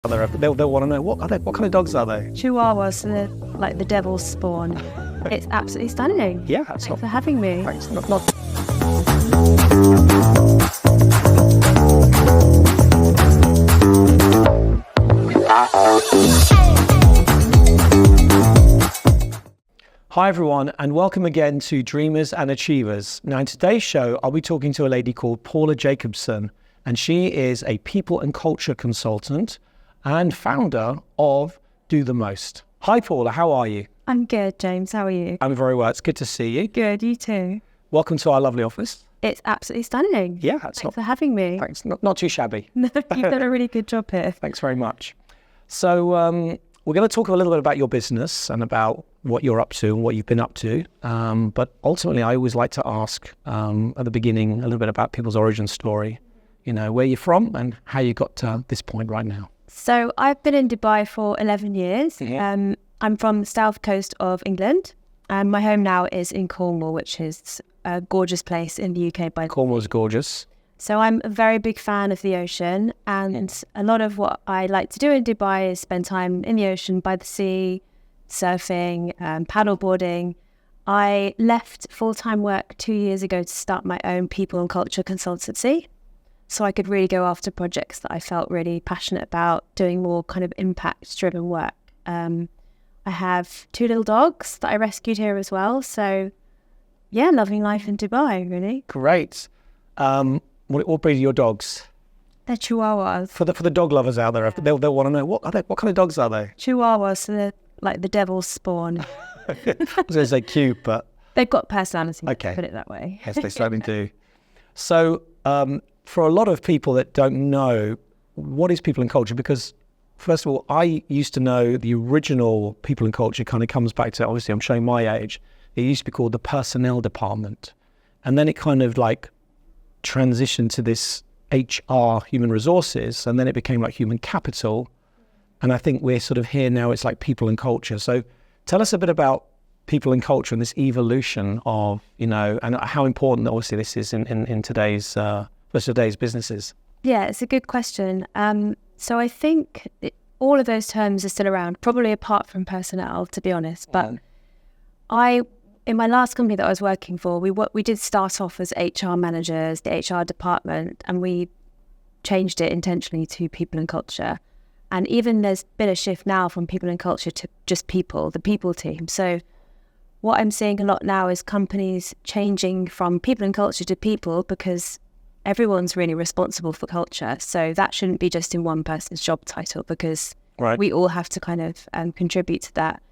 They'll want to know what kind of dogs are they? Chihuahuas, so they're like the devil's spawn. It's absolutely stunning. Yeah, Thanks for having me. Thanks. Not. Hi everyone, and welcome again to Dreamers and Achievers. Now in today's show, I'll be talking to a lady called Paula Jacobson, and she is a people and culture consultant and founder of Do the Most. Hi Paula, how are you? I'm good, James. How are you? I'm very well. It's good to see you. Good, you too. Welcome to our lovely office. It's absolutely stunning. Yeah, Thanks for having me. Thanks. Not too shabby. No, you've done a really good job here. Thanks very much. So we're going to talk a little bit about your business and about what you're up to and what you've been up to. But ultimately, I always like to ask at the beginning a little bit about people's origin story. You know, where you're from and how you got to this point right now. So I've been in Dubai for 11 years. Mm-hmm. I'm from the south coast of England, and my home now is in Cornwall, which is a gorgeous place in the UK. Cornwall's gorgeous. So I'm a very big fan of the ocean, and a lot of what I like to do in Dubai is spend time in the ocean, by the sea, surfing, paddleboarding. I left full-time work 2 years ago to start my own people and culture consultancy, so I could really go after projects that I felt really passionate about, doing more kind of impact-driven work. I have 2 little dogs that I rescued here as well, so yeah, loving life in Dubai, really. Great. What breed are your dogs? They're Chihuahuas. For the dog lovers out there, they'll want to know what kind of dogs are they? Chihuahuas, so they're like the devil's spawn. I was going to say cute, but they've got personality. Okay. Put it that way. Yes, they certainly do. So for a lot of people that don't know, what is people and culture? Because first of all, I used to know the original people and culture kind of comes back to, obviously I'm showing my age, it used to be called the personnel department. And then it kind of like transitioned to this HR, human resources, and then it became like human capital. And I think we're sort of here now, it's like people and culture. So tell us a bit about people and culture and this evolution of, you know, and how important obviously this is in today's businesses. Yeah, it's a good question. So I think all of those terms are still around, probably apart from personnel, to be honest. But in my last company that I was working for, we did start off as HR managers, the HR department, and we changed it intentionally to people and culture. And even there's been a shift now from people and culture to just people, the people team. So what I'm seeing a lot now is companies changing from people and culture to people, because everyone's really responsible for culture. So that shouldn't be just in one person's job title, because we all have to kind of contribute to that.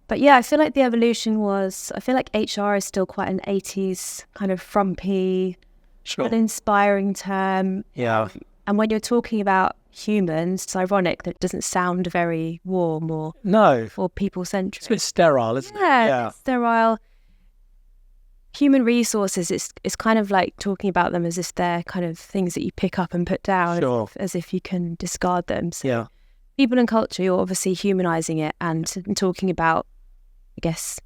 But yeah, I feel like the evolution I feel like HR is still quite an 80s kind of frumpy, uninspiring term. Yeah. And when you're talking about humans, it's ironic that it doesn't sound very warm or people-centric. It's a bit sterile, isn't it? Yeah, it's sterile. Human resources, it's kind of like talking about them as if they're kind of things that you pick up and put down, as if you can discard them. So people and culture, you're obviously humanizing it and talking about, I guess,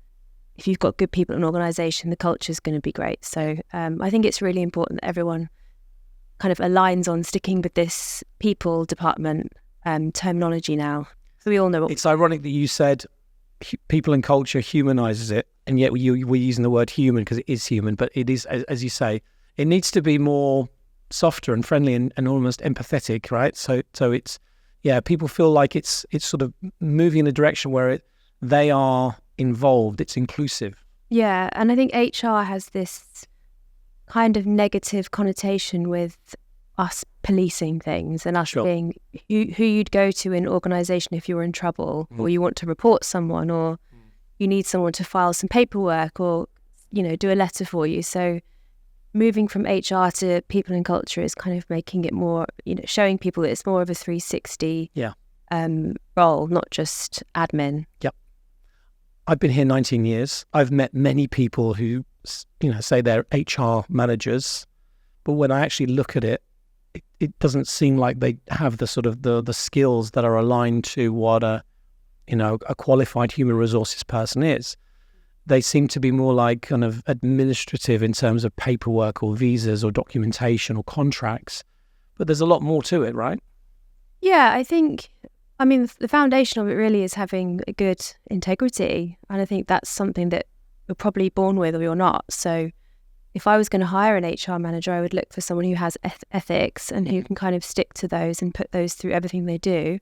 if you've got good people in an organization, the culture is going to be great. So I think it's really important that everyone kind of aligns on sticking with this people department terminology now. So we all know it's ironic that you said people and culture humanizes it, and yet we're using the word human because it is human, but it is, as you say, it needs to be more softer and friendly and almost empathetic, right? So it's, people feel like it's sort of moving in a direction where they are involved, it's inclusive. Yeah, and I think HR has this kind of negative connotation with us policing things and us being who you'd go to in an organisation if you were in trouble, or you want to report someone, or you need someone to file some paperwork, or, you know, do a letter for you. So moving from HR to people and culture is kind of making it more, you know, showing people that it's more of a 360 role, not just admin. Yep. I've been here 19 years. I've met many people who, you know, say they're HR managers, but when I actually look at it, it doesn't seem like they have the sort of the skills that are aligned to what a qualified human resources person is. They seem to be more like kind of administrative in terms of paperwork or visas or documentation or contracts, but there's a lot more to it, right? Yeah, I think I mean, the foundation of it really is having a good integrity. And I think that's something that you're probably born with or you're not. So if I was going to hire an HR manager, I would look for someone who has ethics and who can kind of stick to those and put those through everything they do.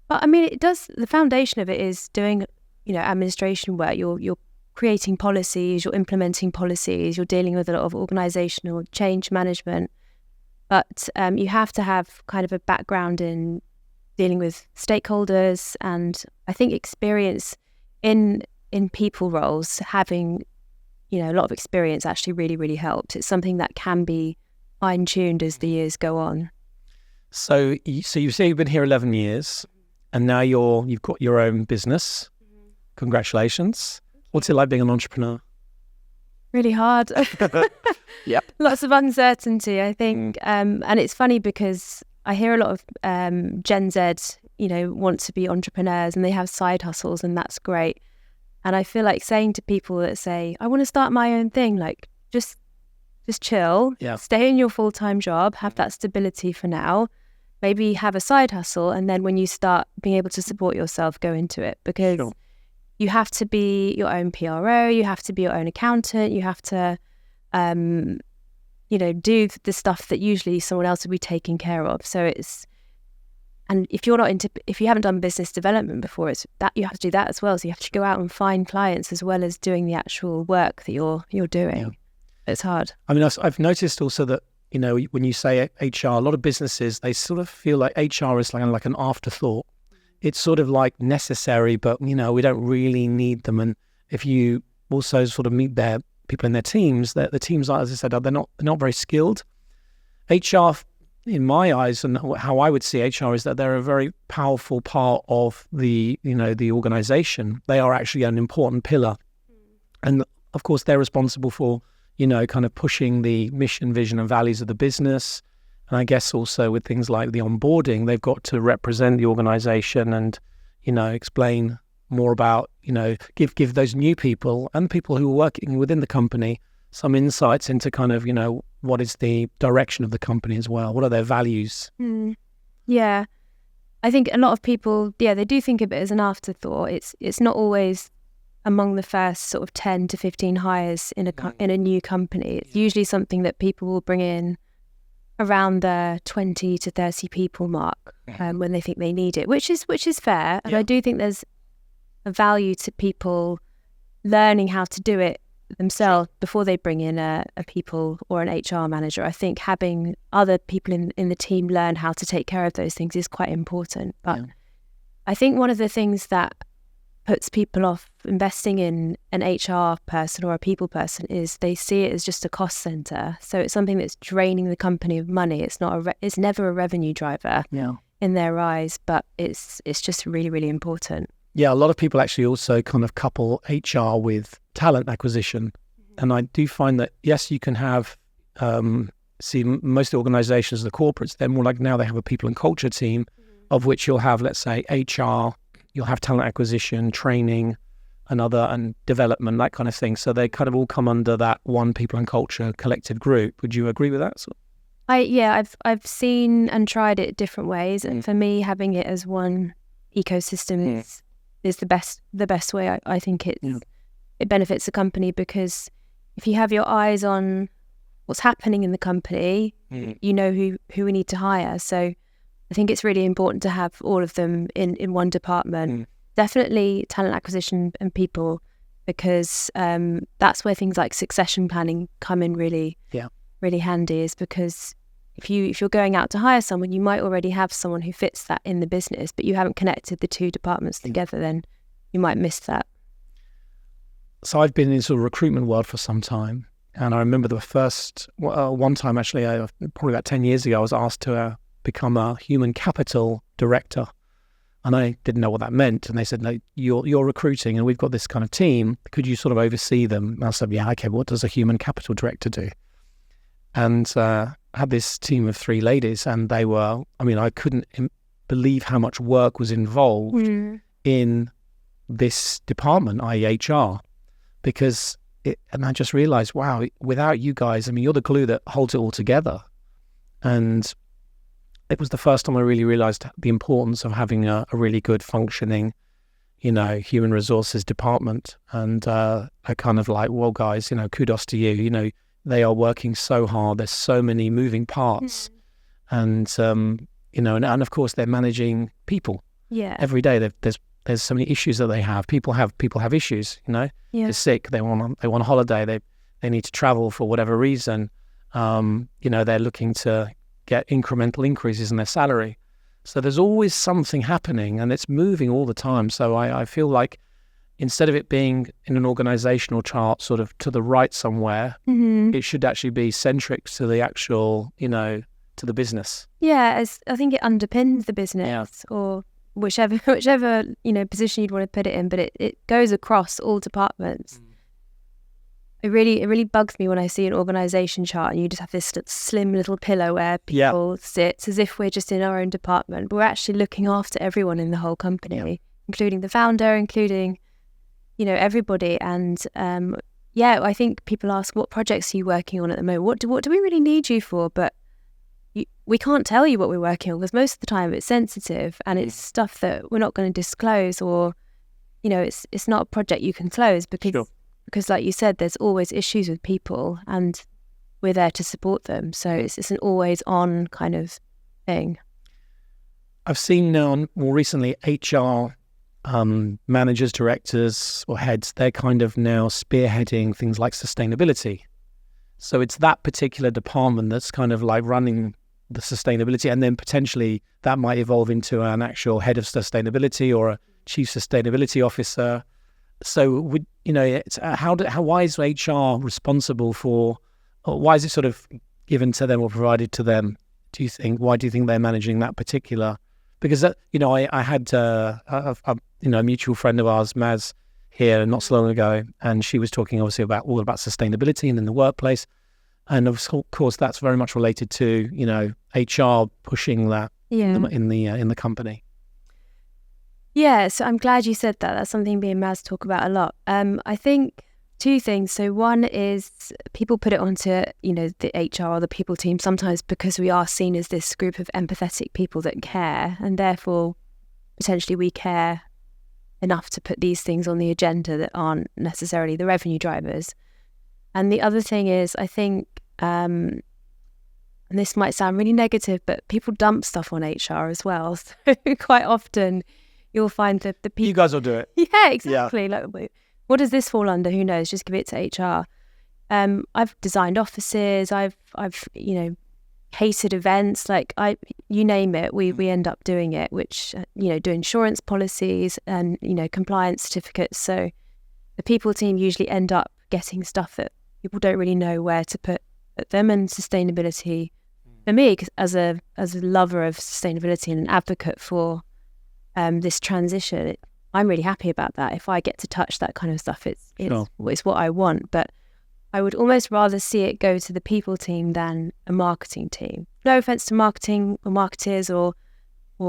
But I mean, the foundation of it is doing, administration work. You're creating policies, you're implementing policies, you're dealing with a lot of organizational change management. But you have to have kind of a background in dealing with stakeholders, and I think experience in people roles, having a lot of experience actually really, really helps. It's something that can be fine-tuned as the years go on. So you say you've been here 11 years, and now you've got your own business. Congratulations. What's it like being an entrepreneur? Really hard. Yep. Lots of uncertainty, I think. And it's funny because I hear a lot of Gen Z, want to be entrepreneurs and they have side hustles, and that's great. And I feel like saying to people that say, I want to start my own thing, like just chill, stay in your full-time job, have that stability for now, maybe have a side hustle, and then when you start being able to support yourself, go into it. Because you have to be your own PRO, you have to be your own accountant, you have to, do the stuff that usually someone else would be taking care of. So and if you haven't done business development before, it's that you have to do that as well. So you have to go out and find clients as well as doing the actual work that you're doing. Yeah. It's hard. I mean, I've noticed also that, when you say HR, a lot of businesses, they sort of feel like HR is like an afterthought. It's sort of like necessary, but, we don't really need them. And if you also sort of meet their people in their teams, the teams, as I said, they're not very skilled. HR, in my eyes, and how I would see HR, is that they're a very powerful part of the organization. They are actually an important pillar. And of course, they're responsible for, kind of pushing the mission, vision and values of the business. And I guess also with things like the onboarding, they've got to represent the organization and, explain more about, give those new people and people who are working within the company some insights into kind of, what is the direction of the company as well? What are their values? Yeah. I think a lot of people, they do think of it as an afterthought. It's not always among the first sort of 10 to 15 hires in a new company. It's usually something that people will bring in around the 20 to 30 people mark when they think they need it, which is fair. And I do think there's a value to people learning how to do it themselves before they bring in a people or an HR manager. I think having other people in the team learn how to take care of those things is quite important. But I think one of the things that puts people off investing in an HR person or a people person is they see it as just a cost center. So it's something that's draining the company of money. It's it's never a revenue driver in their eyes, but it's just really, really important. Yeah, a lot of people actually also kind of couple HR with talent acquisition. And I do find that, yes, you can have, most of the organizations, the corporates, they're more like now they have a people and culture team of which you'll have, let's say, HR, you'll have talent acquisition, training, and development, that kind of thing. So they kind of all come under that one people and culture collective group. Would you agree with that? I've seen and tried it different ways. And for me, having it as one ecosystem is the best way. I think it benefits the company, because if you have your eyes on what's happening in the company, you know who we need to hire. So I think it's really important to have all of them in one department. Definitely talent acquisition and people, because that's where things like succession planning come in really handy, is because if you're going out to hire someone, you might already have someone who fits that in the business, but you haven't connected the two departments together, then you might miss that. So I've been in sort of recruitment world for some time, and I remember the first one time, actually, probably about 10 years ago, I was asked to become a human capital director, and I didn't know what that meant. And they said, no, you're recruiting, and we've got this kind of team. Could you sort of oversee them? And I said, yeah, okay. What does a human capital director do? And I had this team of 3 ladies, and they were, I couldn't believe how much work was involved in this department, i.e. HR, because and I just realized, wow, without you guys, you're the glue that holds it all together. And it was the first time I really realized the importance of having a really good functioning, human resources department. And I kind of like, well, guys, kudos to you. They are working so hard. There's so many moving parts. And, and of course they're managing people. Yeah. Every day there's so many issues that they have. People have issues, They're sick. They want a holiday. They need to travel for whatever reason. They're looking to get incremental increases in their salary. So there's always something happening and it's moving all the time. So I feel like instead of it being in an organizational chart sort of to the right somewhere, it should actually be centric to the actual, to the business. Yeah, I think it underpins the business or whichever position you'd want to put it in, but it goes across all departments. It really bugs me when I see an organisation chart and you just have this slim little pillar where people sit. It's as if we're just in our own department, but we're actually looking after everyone in the whole company, including the founder, including, everybody. And I think people ask, what projects are you working on at the moment? What do we really need you for? But we can't tell you what we're working on because most of the time it's sensitive and it's stuff that we're not going to disclose, or, it's not a project you can close because like you said, there's always issues with people and we're there to support them. So it's an always on kind of thing. I've seen now more recently HR managers, directors or heads, they're kind of now spearheading things like sustainability. So it's that particular department that's kind of like running the sustainability, and then potentially that might evolve into an actual head of sustainability or a chief sustainability officer. So why is HR responsible for, or why is it sort of given to them or provided to them? Why do you think they're managing that particular? Because I had a mutual friend of ours, Maz, here not so long ago, and she was talking obviously about sustainability and in the workplace, and of course that's very much related to HR pushing that in the company. Yeah, so I'm glad you said that. That's something me and Maz talk about a lot. I think two things. So one is people put it onto, the HR or the people team sometimes because we are seen as this group of empathetic people that care, and therefore potentially we care enough to put these things on the agenda that aren't necessarily the revenue drivers. And the other thing is, I think, and this might sound really negative, but people dump stuff on HR as well. So quite often you'll find that the people... You guys will do it. Yeah, exactly. Yeah. Like, what does this fall under? Who knows? Just give it to HR. I've designed offices. I've catered events. Like you name it, we end up doing it. Which do insurance policies and compliance certificates. So the people team usually end up getting stuff that people don't really know where to put them. And sustainability, for me, as a lover of sustainability and an advocate for this transition, I'm really happy about that. If I get to touch that kind of stuff, it's what I want. But I would almost rather see it go to the people team than a marketing team. No offense to marketing or marketers or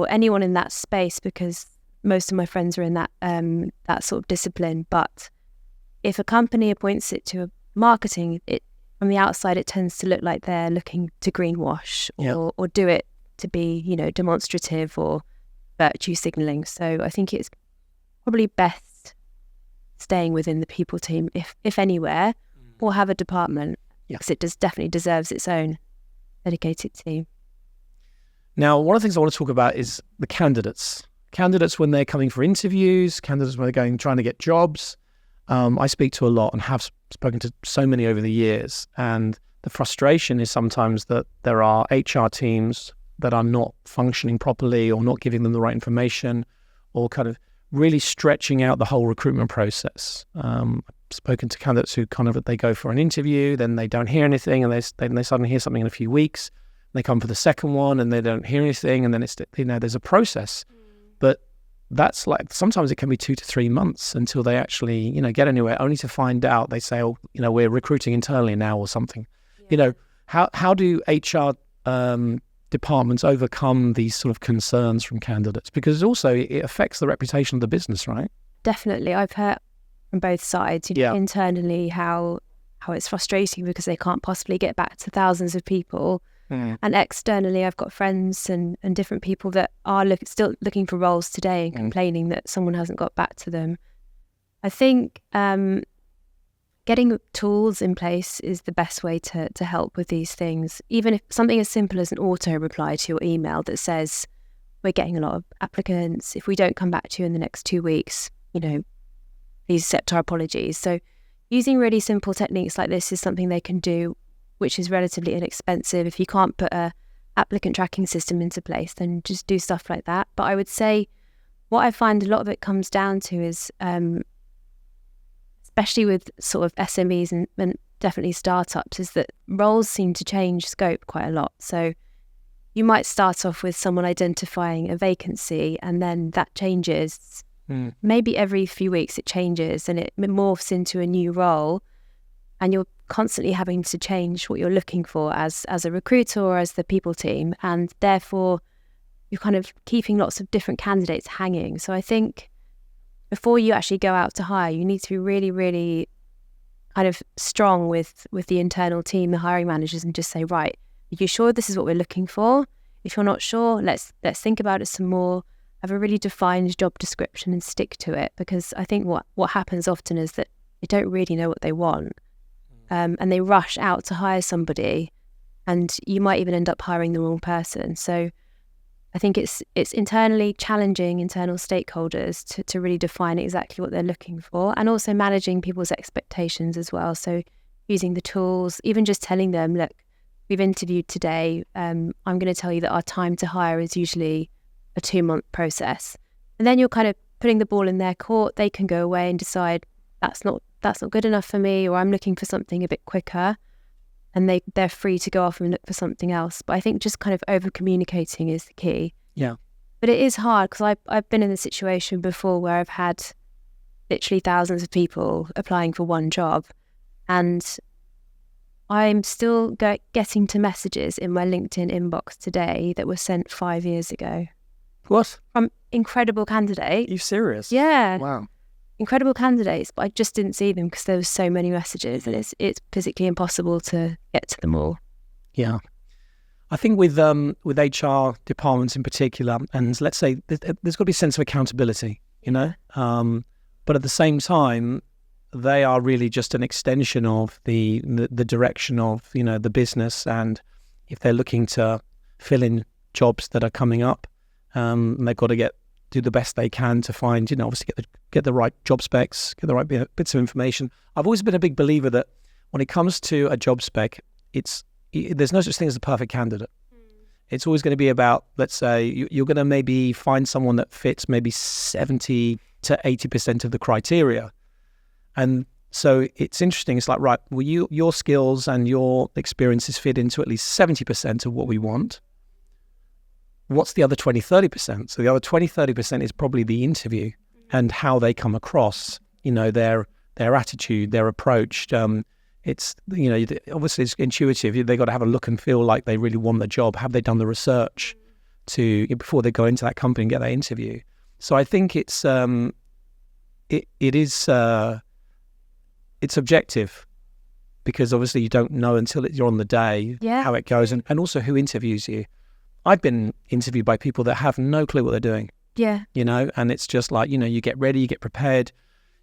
anyone in that space, because most of my friends are in that sort of discipline. But if a company appoints it to a marketing, from the outside it tends to look like they're looking to greenwash or do it to be demonstrative or virtue signaling. So I think it's probably best staying within the people team, if anywhere, or have a department, because it definitely deserves its own dedicated team. Now, one of the things I want to talk about is the candidates. Candidates when they're coming for interviews, candidates when they're trying to get jobs. I speak to a lot and have spoken to so many over the years, and the frustration is sometimes that there are HR teams that are not functioning properly or not giving them the right information or kind of really stretching out the whole recruitment process. I've spoken to candidates who they go for an interview, then they don't hear anything, and they suddenly hear something in a few weeks. They come for the second one and they don't hear anything, and then it's there's a process. But that's like, sometimes it can be 2 to 3 months until they actually get anywhere, only to find out they say, we're recruiting internally now or something. How do HR departments overcome these sort of concerns from candidates? Because also it affects the reputation of the business, right? Definitely. I've heard from both sides, internally how it's frustrating because they can't possibly get back to thousands of people And externally, I've got friends and different people that are still looking for roles today and complaining that someone hasn't got back to them. I think getting tools in place is the best way to help with these things. Even if something as simple as an auto reply to your email that says, we're getting a lot of applicants. If we don't come back to you in the next 2 weeks, please accept our apologies. So using really simple techniques like this is something they can do, which is relatively inexpensive. If you can't put a applicant tracking system into place, then just do stuff like that. But I would say what I find a lot of it comes down to is, especially with sort of SMEs and definitely startups, is that roles seem to change scope quite a lot. So you might start off with someone identifying a vacancy, and then that changes. Maybe every few weeks it changes and it morphs into a new role, and you're constantly having to change what you're looking for as a recruiter or as the people team, and therefore you're kind of keeping lots of different candidates hanging. So I think before you actually go out to hire, you need to be really, really kind of strong with the internal team, the hiring managers, and just say, right, are you sure this is what we're looking for? If you're not sure, let's think about it some more. Have a really defined job description and stick to it, because I think what happens often is that they don't really know what they want, and they rush out to hire somebody, and you might even end up hiring the wrong person. So I think it's internally challenging internal stakeholders to really define exactly what they're looking for, and also managing people's expectations as well. So using the tools, even just telling them, look, we've interviewed today. I'm going to tell you that our time to hire is usually a 2-month process. And then you're kind of putting the ball in their court. They can go away and decide that's not good enough for me, or I'm looking for something a bit quicker. And they're free to go off and look for something else. But I think just kind of over communicating is the key. Yeah. But it is hard, because I've been in a situation before where I've had literally thousands of people applying for one job, and I'm still getting to messages in my LinkedIn inbox today that were sent 5 years ago. What? From incredible candidates. Are you serious? Yeah. Wow. Incredible candidates, but I just didn't see them because there was so many messages, and it's physically impossible to get to them all. Yeah. I think with HR departments in particular, and let's say there's got to be a sense of accountability, but at the same time, they are really just an extension of the direction of, the business. And if they're looking to fill in jobs that are coming up, they've got to do the best they can to find, obviously get the right job specs, get the right bits of information. I've always been a big believer that when it comes to a job spec, there's no such thing as a perfect candidate. It's always going to be about, let's say, you're going to maybe find someone that fits maybe 70 to 80% of the criteria. And so it's interesting. It's like, right, well, your skills and your experiences fit into at least 70% of what we want. What's the other 20, 30%? So the other 20, 30% is probably the interview and how they come across, their attitude, their approach. It's, obviously it's intuitive. They've got to have a look and feel like they really want the job. Have they done the research before they go into that company and get that interview? So I think it's objective, because obviously you don't know until you're on the day how it goes, and also who interviews you. I've been interviewed by people that have no clue what they're doing. Yeah. And it's just like, you get ready, you get prepared,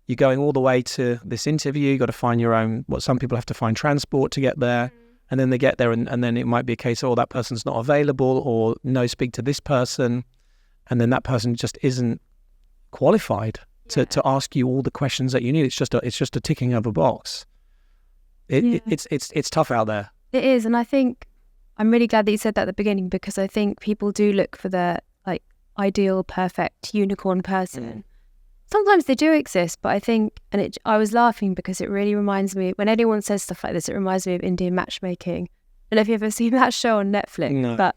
you're going all the way to this interview, you got to find your own, what some people have to find transport to get there. And then they get there and then it might be a case, that person's not available, or no, speak to this person. And then that person just isn't qualified to ask you all the questions that you need. It's just a ticking of a box. It's tough out there. It is. And I think I'm really glad that you said that at the beginning, because I think people do look for the ideal, perfect unicorn person. Sometimes they do exist, but I think, I was laughing because it really reminds me, when anyone says stuff like this, it reminds me of Indian matchmaking. I don't know if you've ever seen that show on Netflix, no. But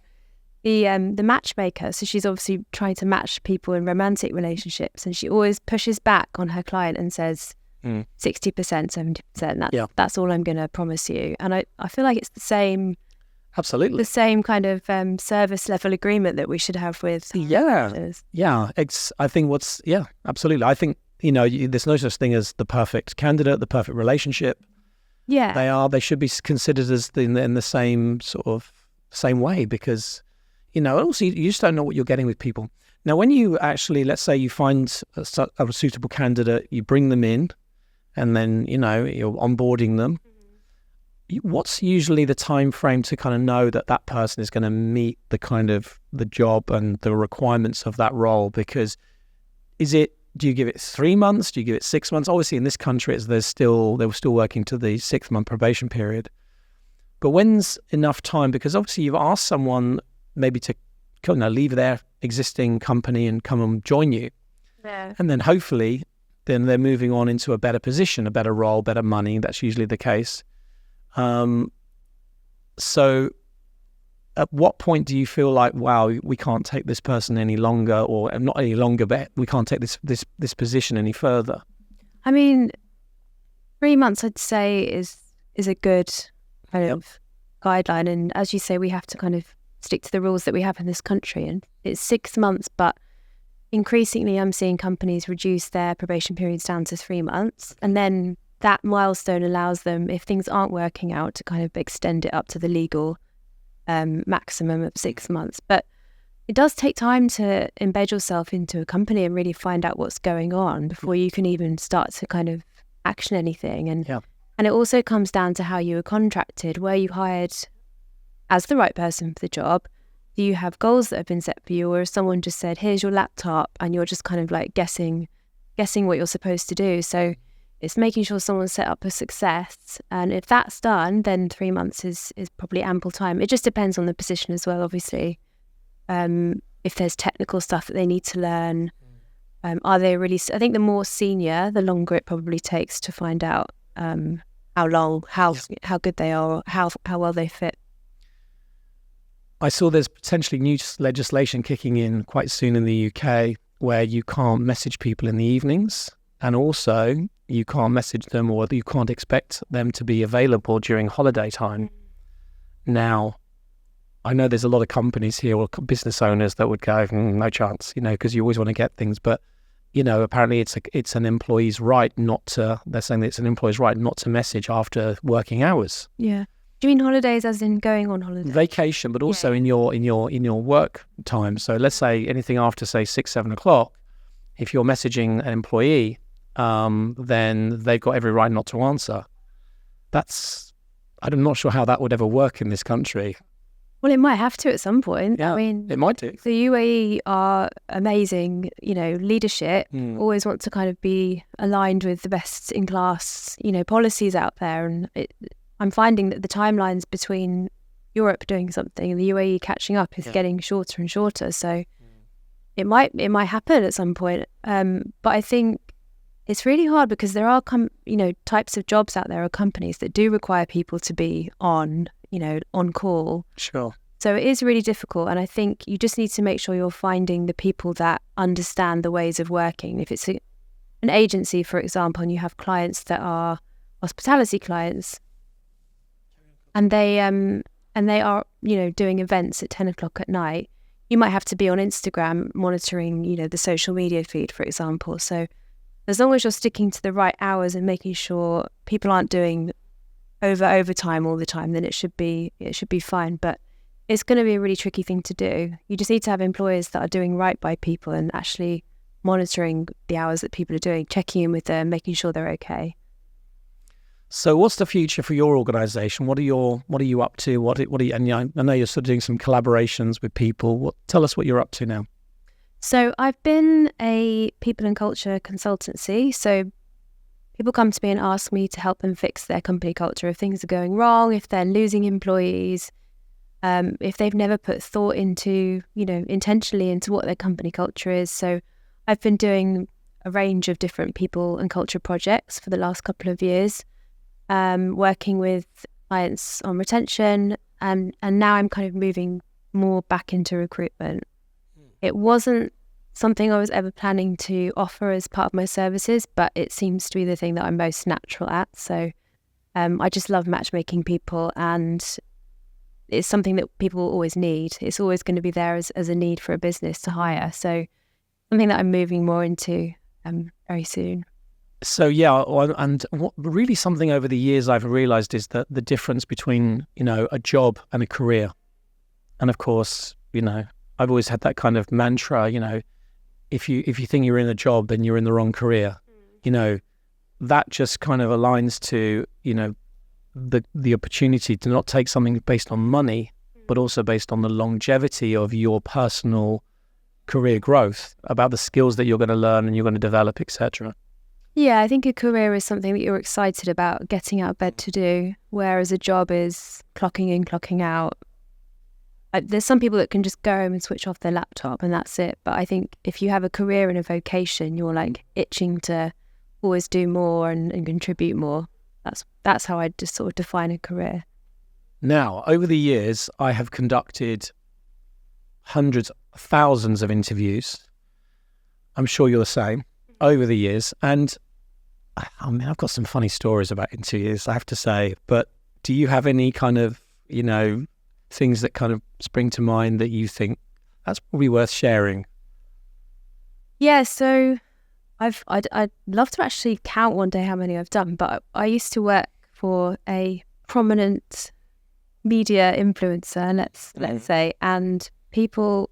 the matchmaker, so she's obviously trying to match people in romantic relationships, and she always pushes back on her client and says 60%, 70%, that's all I'm going to promise you. And I feel like it's the same... Absolutely. The same kind of service level agreement that we should have with managers. Yeah. I think absolutely. I think, there's no such thing as the perfect candidate, the perfect relationship. Yeah. They should be considered as in the same sort of same way because, also you just don't know what you're getting with people. Now, when you actually, let's say you find a suitable candidate, you bring them in and then, you're onboarding them. What's usually the time frame to kind of know that that person is going to meet the kind of the job and the requirements of that role? Because do you give it 3 months? Do you give it 6 months? Obviously, in this country, they were still working to the 6-month probation period. But when's enough time? Because obviously, you've asked someone maybe to leave their existing company and come and join you, and then hopefully, then they're moving on into a better position, a better role, better money. That's usually the case. So at what point do you feel like, wow, we can't take this person any longer, or not any longer, but we can't take this position any further? I mean, 3 months I'd say is a good kind of guideline, and as you say, we have to kind of stick to the rules that we have in this country, and it's 6 months, but increasingly I'm seeing companies reduce their probation periods down to 3 months, and then that milestone allows them, if things aren't working out, to kind of extend it up to the legal maximum of 6 months. But it does take time to embed yourself into a company and really find out what's going on before you can even start to kind of action anything. And it also comes down to how you were contracted. Were you hired as the right person for the job? Do you have goals that have been set for you, or has someone just said, here's your laptop, and you're just kind of like guessing what you're supposed to do? So it's making sure someone's set up for success. And if that's done, then 3 months is probably ample time. It just depends on the position as well, obviously. If there's technical stuff that they need to learn, are they really... I think the more senior, the longer it probably takes to find out how good they are, or how well they fit. I saw there's potentially new legislation kicking in quite soon in the UK where you can't message people in the evenings, and also you can't message them, or you can't expect them to be available during holiday time. Now, I know there's a lot of companies here or business owners that would go, no chance, because you always want to get things. But, apparently it's an employee's right they're saying that it's an employee's right not to message after working hours. Yeah. Do you mean holidays as in going on holiday? Vacation, but also in your work time. So let's say anything after, say, 6-7 o'clock, if you're messaging an employee, then they've got every right not to answer. I'm not sure how that would ever work in this country. Well, it might have to at some point. Yeah, I mean, it might do. The UAE are amazing, leadership, always want to kind of be aligned with the best in class, policies out there. And I'm finding that the timelines between Europe doing something and the UAE catching up is getting shorter and shorter. So it might happen at some point. But I think it's really hard because there are types of jobs out there, or companies that do require people to be on call. Sure. So it is really difficult, and I think you just need to make sure you're finding the people that understand the ways of working. If it's an agency, for example, and you have clients that are hospitality clients, and they are doing events at 10 o'clock at night, you might have to be on Instagram monitoring the social media feed, for example. So as long as you're sticking to the right hours and making sure people aren't doing overtime all the time, then it should be fine. But it's going to be a really tricky thing to do. You just need to have employers that are doing right by people and actually monitoring the hours that people are doing, checking in with them, making sure they're okay. So what's the future for your organisation? What are you up to? What are you, and I know you're sort of doing some collaborations with people. Tell us what you're up to now. So I've been a people and culture consultancy. So people come to me and ask me to help them fix their company culture. If things are going wrong, if they're losing employees, if they've never put thought into, intentionally into what their company culture is. So I've been doing a range of different people and culture projects for the last couple of years, working with clients on retention, and now I'm kind of moving more back into recruitment. It wasn't something I was ever planning to offer as part of my services, but it seems to be the thing that I'm most natural at. So I just love matchmaking people, and it's something that people will always need. It's always going to be there as a need for a business to hire. So something that I'm moving more into very soon. So yeah, and really something over the years I've realised is that the difference between a job and a career. And of course, I've always had that kind of mantra, if you think you're in a job, then you're in the wrong career. That just kind of aligns to, the opportunity to not take something based on money, but also based on the longevity of your personal career growth, about the skills that you're going to learn and you're going to develop, etc. Yeah, I think a career is something that you're excited about getting out of bed to do, whereas a job is clocking in, clocking out. There's some people that can just go home and switch off their laptop and that's it. But I think if you have a career and a vocation, you're like itching to always do more and contribute more. That's how I just sort of define a career. Now, over the years, I have conducted hundreds, thousands of interviews. I'm sure you're the same over the years. And I mean, I've got some funny stories about interviews, I have to say. But do you have any kind of, things that kind of spring to mind that you think that's probably worth sharing? Yeah, so I'd love to actually count one day how many I've done, but I used to work for a prominent media influencer, let's say, and people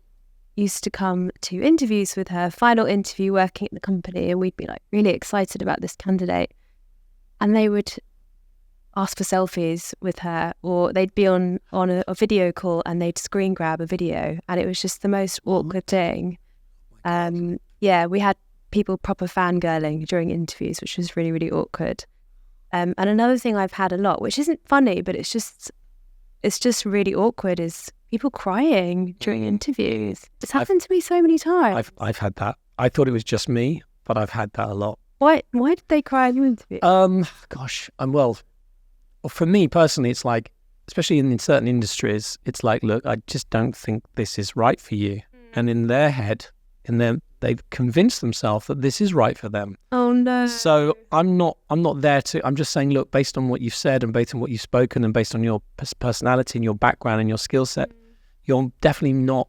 used to come to interviews with her, final interview working at the company, and we'd be like really excited about this candidate, and they would ask for selfies with her, or they'd be on a video call and they'd screen grab a video, and it was just the most awkward thing. Yeah, we had people proper fangirling during interviews, which was really, really awkward. And another thing I've had a lot, which isn't funny, but it's just really awkward, is people crying during interviews. It's happened to me so many times. I've had that. I thought it was just me, but I've had that a lot. Why did they cry in your interview? Well, for me personally, it's like, especially in certain industries, it's like, look, I just don't think this is right for you. And in their head, they've convinced themselves that this is right for them. Oh no. So I'm not there to, I'm just saying, look, based on what you've said and based on what you've spoken and based on your personality and your background and your skill set, you're definitely not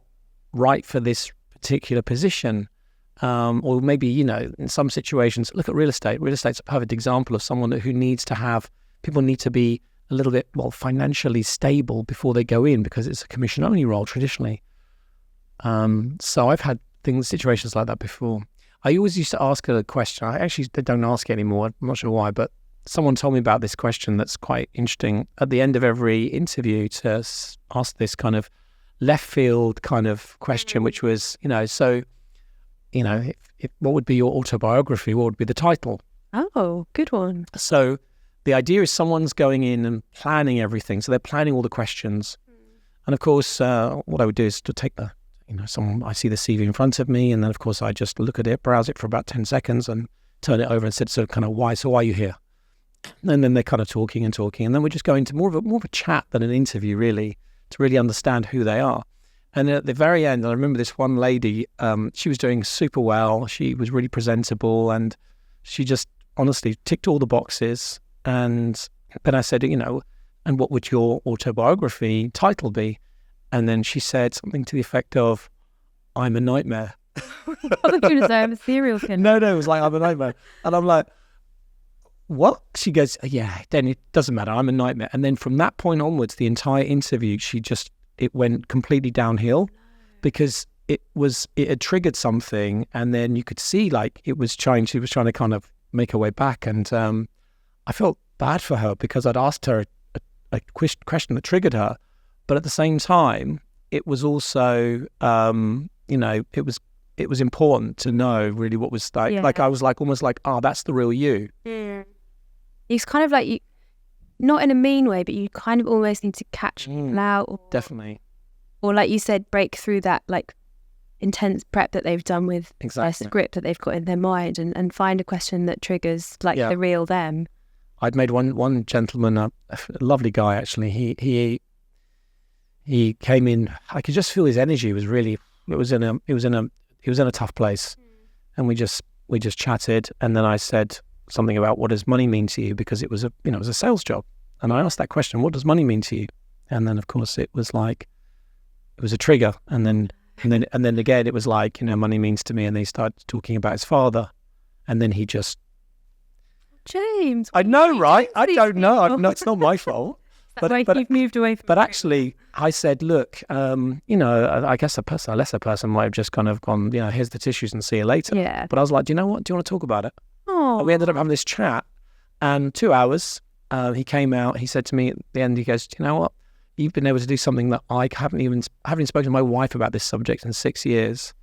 right for this particular position. Or maybe, in some situations, look at real estate. Real estate's a perfect example of someone who needs to have, people need to be a little bit, financially stable before they go in, because it's a commission-only role traditionally. So I've had situations like that before. I always used to ask a question. They don't ask it anymore. I'm not sure why, but someone told me about this question that's quite interesting at the end of every interview, to ask this kind of left field kind of question, which was, what would be your autobiography? What would be the title? Oh, good one. So the idea is someone's going in and planning everything. So they're planning all the questions. And of course, what I would do is to take I see the CV in front of me, and then of course I just look at it, browse it for about 10 seconds and turn it over and said, so kind of why are you here? And then they're kind of talking, and then we just go into more of a chat than an interview, really, to really understand who they are. And at the very end, I remember this one lady, she was doing super well. She was really presentable, and she just honestly ticked all the boxes. And then I said, and what would your autobiography title be? And then she said something to the effect of, I'm a nightmare. I thought you were I'm a serial killer. No, it was like, I'm a nightmare. And I'm like, what? She goes, yeah, then it doesn't matter. I'm a nightmare. And then from that point onwards, the entire interview, it went completely downhill, because it had triggered something. And then you could see she was trying to kind of make her way back. And I felt bad for her, because I'd asked her a question that triggered her. But at the same time, it was also, it was important to know really what was like. Yeah. Like I was like almost like, that's the real you. Yeah. It's kind of like you, not in a mean way, but you kind of almost need to catch people out. Definitely. Or like you said, break through that intense prep that they've done with a script that they've got in their mind, and find a question that triggers the real them. I'd made one gentleman, a lovely guy actually. He came in. I could just feel his energy was really. He was in a tough place, and we just chatted. And then I said something about, what does money mean to you? Because it was a sales job, and I asked that question, what does money mean to you? And then of course it was a trigger. And then again it was like, money means to me. And then he started talking about his father, and then he just. James, I know, right? I don't know. No, it's not my fault. You've moved away from. But actually, I said, look, I guess a lesser person might have just kind of gone, here's the tissues and see you later. Yeah. But I was like, do you know what? Do you want to talk about it? Oh. And we ended up having this chat, and 2 hours. He came out. He said to me at the end, he goes, do you know what? You've been able to do something that I haven't even spoken to my wife about this subject in 6 years.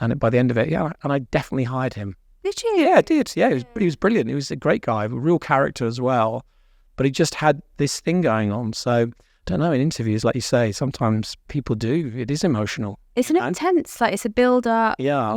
And by the end of it, and I definitely hired him. Did you? Yeah, I did. Yeah, he was brilliant. He was a great guy, a real character as well. But he just had this thing going on. So, I don't know, in interviews, like you say, sometimes people do. It is emotional. It's an intense, it's a build-up. Yeah.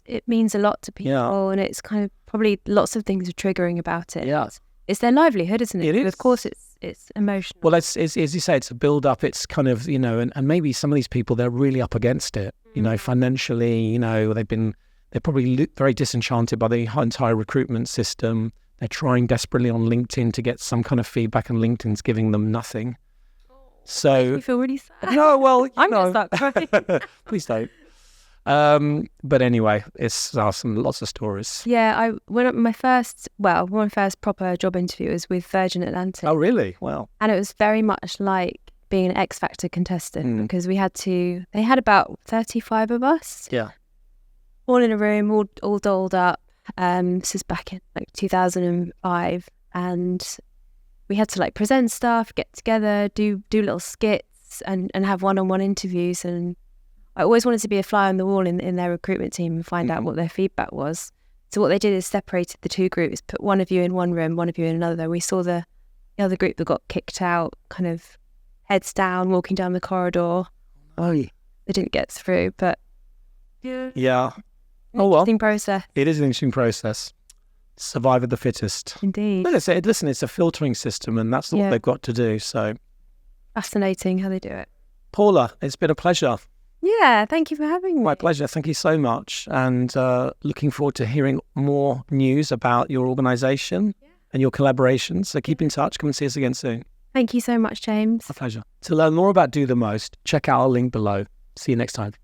It means a lot to people, and it's kind of probably lots of things are triggering about it. Yeah. It's their livelihood, isn't it? It is. Of course, it's emotional. Well, it's as you say, it's a build-up. It's kind of, and maybe some of these people, they're really up against it. Financially, they're probably very disenchanted by the entire recruitment system. They're trying desperately on LinkedIn to get some kind of feedback, and LinkedIn's giving them nothing. So you feel really sad. No, well, I'm going to start crying. Please don't. But anyway, it's lots of stories. Yeah, one of my first proper job interview was with Virgin Atlantic. Oh, really? Wow. And it was very much like being an X Factor contestant because they had about 35 of us. Yeah. All in a room, all dolled up. This is back in 2005, and we had to present stuff, get together, do little skits, and have one-on-one interviews. And I always wanted to be a fly on the wall in their recruitment team and find out what their feedback was. So what they did is separated the two groups, put one of you in one room, one of you in another. We saw the other group that got kicked out, kind of heads down, walking down the corridor. Oh, yeah. They didn't get through, but yeah. Oh, well. Interesting process. It is an interesting process. Survival of the fittest. Indeed. But listen, it's a filtering system, and that's what they've got to do. So fascinating how they do it. Paula, it's been a pleasure. Yeah, thank you for having me. My pleasure. Thank you so much. And looking forward to hearing more news about your organisation and your collaborations. So keep in touch. Come and see us again soon. Thank you so much, James. My pleasure. To learn more about Do the Most, check out our link below. See you next time.